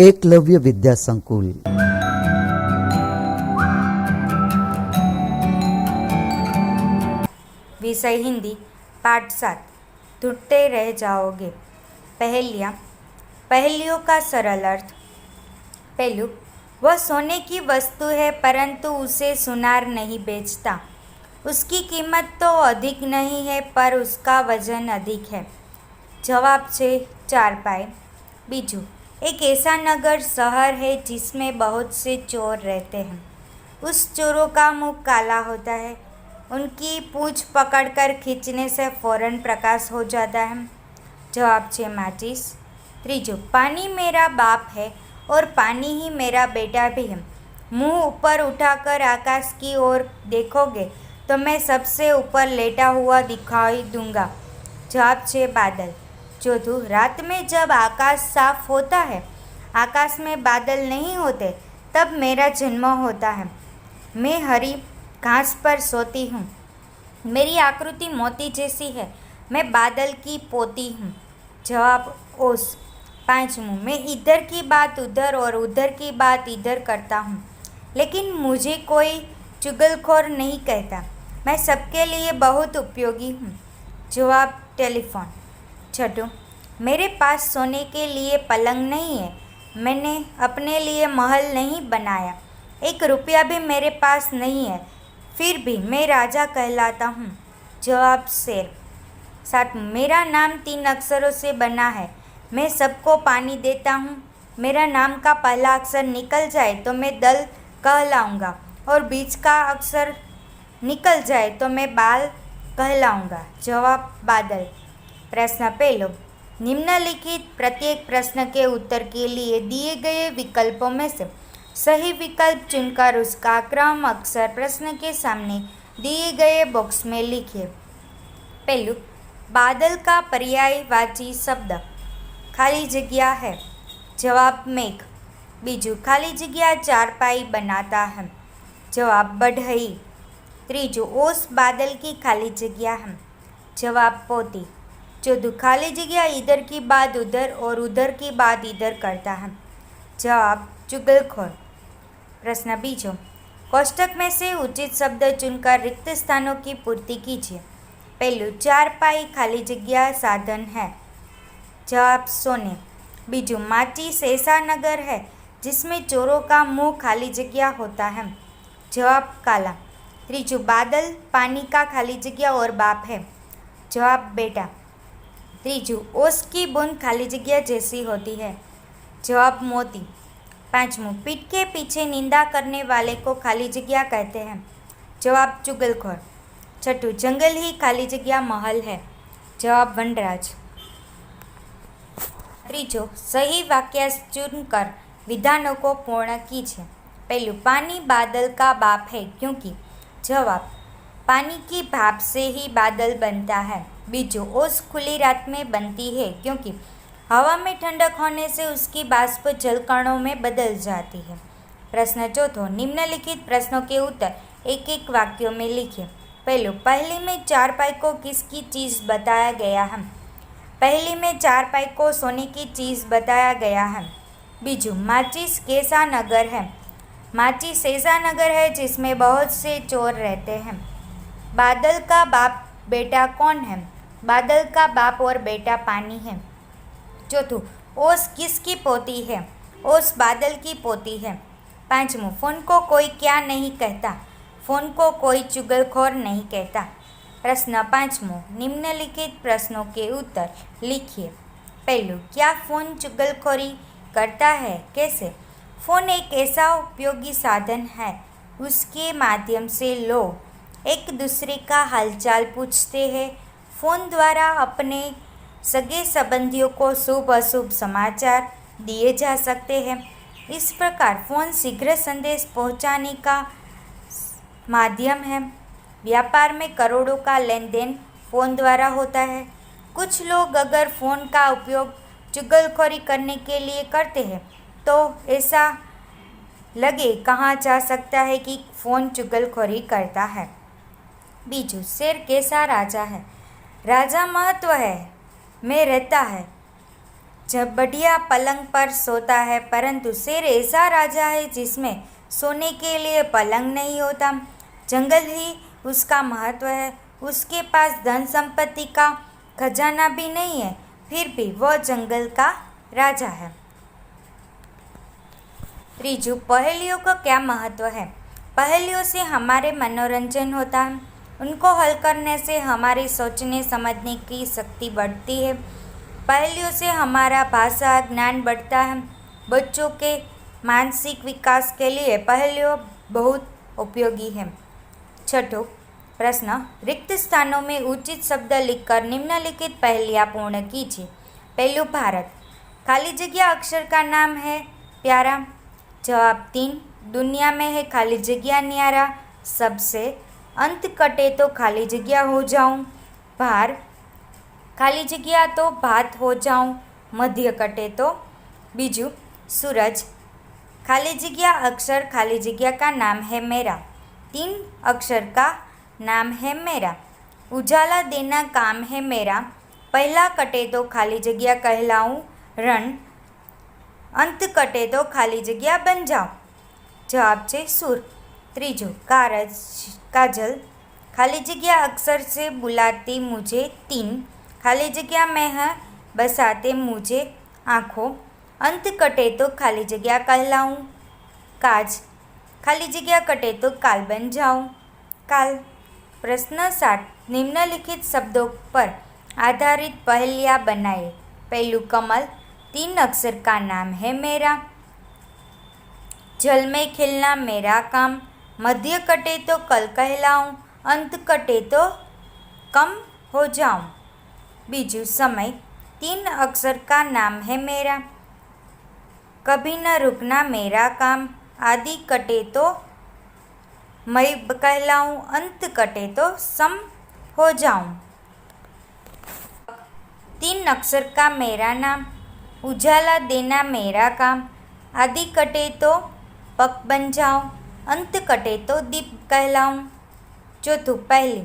एकलव्य विद्या संकुल। विषय हिंदी पाठ 7 ढूंढते रह जाओगे। पहेलियाँ। पहेलियों का सरल अर्थ। पहलू, वह सोने की वस्तु है परंतु उसे सुनार नहीं बेचता। उसकी कीमत तो अधिक नहीं है पर उसका वजन अधिक है। जवाब छे चारपाई। बीजू, एक ऐसा नगर शहर है जिसमें बहुत से चोर रहते हैं। उस चोरों का मुंह काला होता है। उनकी पूंछ पकड़कर खींचने से फौरन प्रकाश हो जाता है। जवाब छे माचिस। त्रीजो, पानी मेरा बाप है और पानी ही मेरा बेटा भी है। मुंह ऊपर उठाकर आकाश की ओर देखोगे तो मैं सबसे ऊपर लेटा हुआ दिखाई दूंगा। जवाब छे बादल। चौथू, रात में जब आकाश साफ होता है, आकाश में बादल नहीं होते, तब मेरा जन्म होता है। मैं हरी घास पर सोती हूँ। मेरी आकृति मोती जैसी है। मैं बादल की पोती हूँ। जवाब ओस। पांचवूं, मैं इधर की बात उधर और उधर की बात इधर करता हूँ, लेकिन मुझे कोई चुगलखोर नहीं कहता। मैं सबके लिए बहुत उपयोगी हूँ। जवाब टेलीफोन। छठों, मेरे पास सोने के लिए पलंग नहीं है। मैंने अपने लिए महल नहीं बनाया। 1 रुपया भी मेरे पास नहीं है, फिर भी मैं राजा कहलाता हूँ। जवाब शेर। सातवां, मेरा नाम 3 अक्षरों से बना है। मैं सबको पानी देता हूँ। मेरा नाम का पहला अक्षर निकल जाए तो मैं दल कहलाऊँगा और बीच का अक्षर निकल जाए तो मैं बाल कहलाऊँगा। जवाब बादल। प्रश्न पहलो, निम्नलिखित प्रत्येक प्रश्न के उत्तर के लिए दिए गए विकल्पों में से सही विकल्प चुनकर उसका क्रम अक्षर प्रश्न के सामने दिए गए बॉक्स में लिखिए। पहलू, बादल का पर्यायवाची शब्द खाली जगह है। जवाब मेघ। बीजू, खाली जगह चारपाई बनाता है। जवाब बढ़ई। त्रीजू, ओस बादल की खाली जगह है। जवाब पोती। चौथू, खाली जगह इधर की बात उधर और उधर की बात इधर करता है। जवाब चुगलखोर। प्रश्न बीजो, कोष्टक में से उचित शब्द चुनकर रिक्त स्थानों की पूर्ति कीजिए। पहलू, चारपाई खाली जगह साधन है। जवाब सोने। बीजू, माचिस ऐसा नगर है जिसमें चोरों का मुंह खाली जगह होता है। जवाब काला। त्रीजू, बादल पानी का खाली जगह और बाप है। जवाब बेटा। त्रीजू, ओस की बूंद खाली जगह जैसी होती है। जवाब मोती। पांचवूं, पीठ के पीछे निंदा करने वाले को खाली जगह कहते हैं। जवाब चुगलखोर। छठू, जंगल ही खाली जगह महल है। जवाब वनराज। त्रीजो, सही वाक्य चुनकर विधानों को पूर्ण कीजिए। पहलू, पानी बादल का बाप है क्योंकि। जवाब, पानी की भाप से ही बादल बनता है। बीजू, ओस खुली रात में बनती है क्योंकि हवा में ठंडक होने से उसकी वाष्प जलकणों में बदल जाती है। प्रश्न चौथो, निम्नलिखित प्रश्नों के उत्तर एक एक वाक्यों में लिखिए। पहलू, पहली में चारपाई को किसकी चीज़ बताया गया है। पहली में चारपाई को सोने की चीज़ बताया गया है। बीजू, माचिस कैसा नगर है। माचिस ऐसा नगर है जिसमें बहुत से चोर रहते हैं। बादल का बाप बेटा कौन है। बादल का बाप और बेटा पानी है। चौथू, ओस किसकी पोती है। ओस बादल की पोती है। पांचवूं, फोन को कोई क्या नहीं कहता। फोन को कोई चुगलखोर नहीं कहता। प्रश्न पांचवों, निम्नलिखित प्रश्नों के उत्तर लिखिए। पहलू, क्या फोन चुगलखोरी करता है, कैसे। फ़ोन एक ऐसा उपयोगी साधन है, उसके माध्यम से लोग एक दूसरे का हालचाल पूछते हैं। फ़ोन द्वारा अपने सगे संबंधियों को शुभ अशुभ समाचार दिए जा सकते हैं। इस प्रकार फ़ोन शीघ्र संदेश पहुंचाने का माध्यम है। व्यापार में करोड़ों का लेन देन फ़ोन द्वारा होता है। कुछ लोग अगर फ़ोन का उपयोग चुगलखोरी करने के लिए करते हैं तो ऐसा लगे कहा जा सकता है कि फ़ोन चुगलखोरी करता है। बीजू, शेर कैसा राजा है। राजा महत्व है में रहता है। जब बढ़िया पलंग पर सोता है, परंतु शेर ऐसा राजा है जिसमें सोने के लिए पलंग नहीं होता। जंगल ही उसका महत्व है। उसके पास धन संपत्ति का खजाना भी नहीं है, फिर भी वह जंगल का राजा है। त्रीजू, पहेलियों का क्या महत्व है? पहेलियों से हमारे मनोरंजन होता है। उनको हल करने से हमारी सोचने समझने की शक्ति बढ़ती है। पहेलियों से हमारा भाषा ज्ञान बढ़ता है। बच्चों के मानसिक विकास के लिए पहेलियाँ बहुत उपयोगी है। छठो प्रश्न, रिक्त स्थानों में उचित शब्द लिखकर निम्नलिखित पहेलियाँ पूर्ण कीजिए। पहलू, भारत। खाली जगह अक्षर का नाम है प्यारा। जवाब 3, दुनिया में है खाली जगह न्यारा। सबसे अंत कटे तो खाली जगह हो जाऊं। भार, खाली जगह तो भात हो जाऊं। मध्य कटे तो। बीजू, सूरज। खाली जगह अक्षर खाली जगह का नाम है मेरा। 3 अक्षर का नाम है मेरा। उजाला देना काम है मेरा। पहला कटे तो खाली जगह कहलाऊं रण। अंत कटे तो खाली जगह बन जाऊं। जवाब છે सुर। ત્રીજો, कारज काजल। खाली जगह अक्षर से बुलाती मुझे 3 खाली जगह में है बसाते मुझे आँखों। अंत कटे तो खाली जगह कहलाऊं काज। खाली जगह कटे तो काल बन जाऊं काल। प्रश्न 7, निम्नलिखित शब्दों पर आधारित पहेलियाँ बनाए। पहलू, कमल। 3 अक्षर का नाम है मेरा। जल में खिलना मेरा काम। मध्य कटे तो कल कहलाऊं। अंत कटे तो कम हो जाऊं। बीजू, समय। 3 अक्षर का नाम है मेरा। कभी न रुकना मेरा काम। आदि कटे तो मैं कहलाऊं। अंत कटे तो सम हो जाऊं। 3 अक्षर का मेरा नाम। उजाला देना मेरा काम। आदि कटे तो पक बन जाऊं। अंत कटे तो दीप कहलाऊं। चौथू, पहली।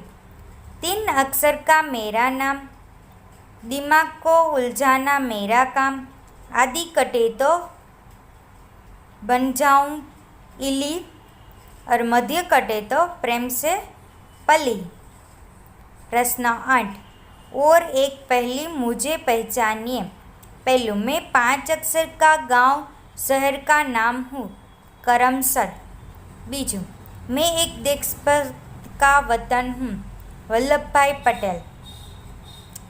3 अक्षर का मेरा नाम। दिमाग को उलझाना मेरा काम। आदि कटे तो बन जाऊं इली। और मध्य कटे तो प्रेम से पली। प्रश्न 8, और एक पहेली मुझे पहचानिए। पहलू, मैं 5 अक्षर का गांव शहर का नाम हूँ करमसद। बीजू, मैं एक देशभक्त का वतन हूँ वल्लभ भाई पटेल।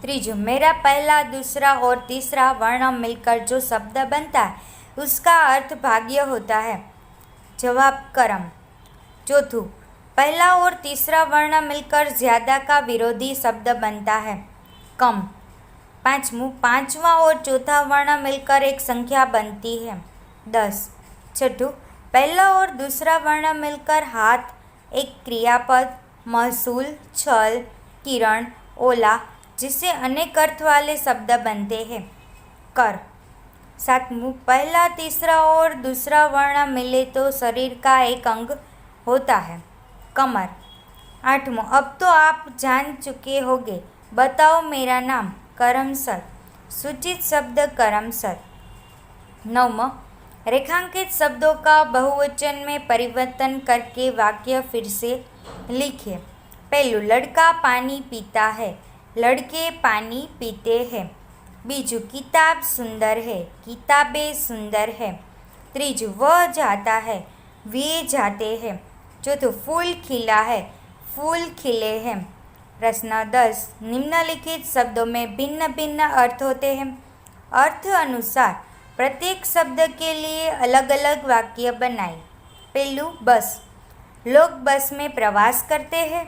त्रीजू, मेरा पहला दूसरा और तीसरा वर्ण मिलकर जो शब्द बनता है उसका अर्थ भाग्य होता है। जवाब, करम। चौथू, पहला और तीसरा वर्ण मिलकर ज्यादा का विरोधी शब्द बनता है कम। पांचवा, पांचवा और चौथा वर्ण मिलकर एक संख्या बनती है 10। छठू, पहला और दूसरा वर्ण मिलकर हाथ एक क्रियापद। महसूल, छल, किरण, ओला, जिससे अनेक अर्थ वाले शब्द बनते हैं कर। सातवां, पहला तीसरा और दूसरा वर्ण मिले तो शरीर का एक अंग होता है कमर। आठवां, अब तो आप जान चुके होंगे, बताओ मेरा नाम करमसद। सूचित शब्द करमसद। नौवां, रेखांकित शब्दों का बहुवचन में परिवर्तन करके वाक्य फिर से लिखिए। पहलू, लड़का पानी पीता है। लड़के पानी पीते हैं। बीजू, किताब सुंदर है। किताबें सुंदर है। त्रीजू, वह जाता है। वे जाते हैं। चौथू, फूल खिला है। फूल खिले हैं। प्रश्न 10, निम्नलिखित शब्दों में भिन्न भिन्न अर्थ होते हैं। अर्थ अनुसार प्रत्येक शब्द के लिए अलग अलग वाक्य बनाए। पहलू, बस। लोग बस में प्रवास करते हैं।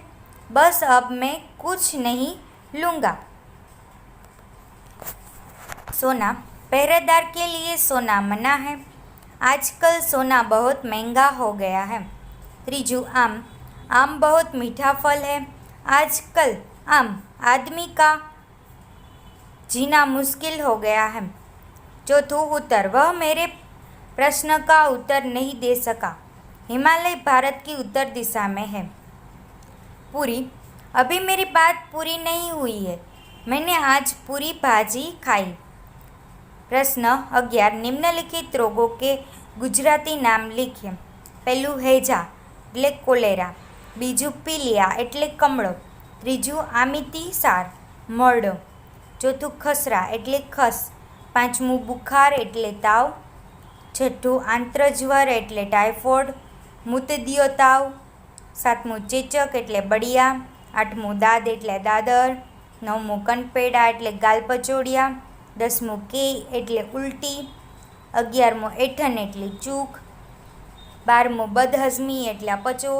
बस अब मैं कुछ नहीं लूँगा। सोना, पहरेदार के लिए सोना मना है। आजकल सोना बहुत महंगा हो गया है। त्रीजू, आम। आम बहुत मीठा फल है। आजकल आम आदमी का जीना मुश्किल हो गया है। चौथू, उत्तर। वह मेरे प्रश्न का उत्तर नहीं दे सका। हिमालय भारत की उत्तर दिशा में है। पूरी, अभी मेरी बात पूरी नहीं हुई है। मैंने आज पूरी भाजी खाई। પ્રશ્ન 11. નિમ્નલિખિત રોગો કે ગુજરાતી નામ લીખીએ. પહેલું હેજા એટલે કોલેરા, બીજું પીલિયા એટલે કમળો, ત્રીજું આમિતિસાર મરડો, ચોથું ખસરા એટલે ખસ, પાંચમું બુખાર એટલે તાવ, છઠ્ઠું આંત્રજ્વર એટલે ટાઇફોઇડ મૂતદિયો તાવ, સાતમું ચેચક એટલે બળિયા, આઠમું દાદ એટલે દાદર, નવમું કનપેડા એટલે ગાલપચોડિયા, દસમું કેય એટલે ઉલટી, 11મું એઠન એટલે ચૂક, 12મું બદહઝમી એટલે અપચો,